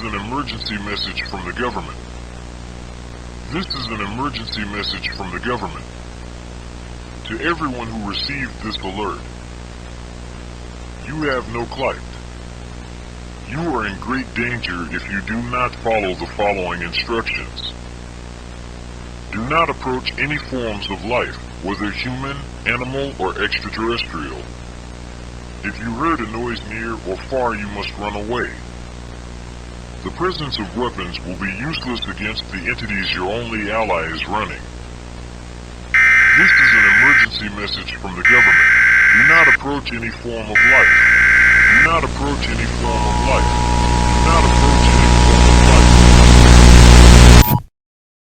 an emergency message from the government. This is an emergency message from the government. To everyone who received this alert, you have no client. You are in great danger if you do not follow the following instructions. Do not approach any forms of life, whether human, animal, or extraterrestrial. If you heard a noise near or far, you must run away. The presence of weapons will be useless against the entities your only ally is running. This is an emergency message from the government. Do not approach any form of life. Do not approach any form of life. Do not approach any form of life.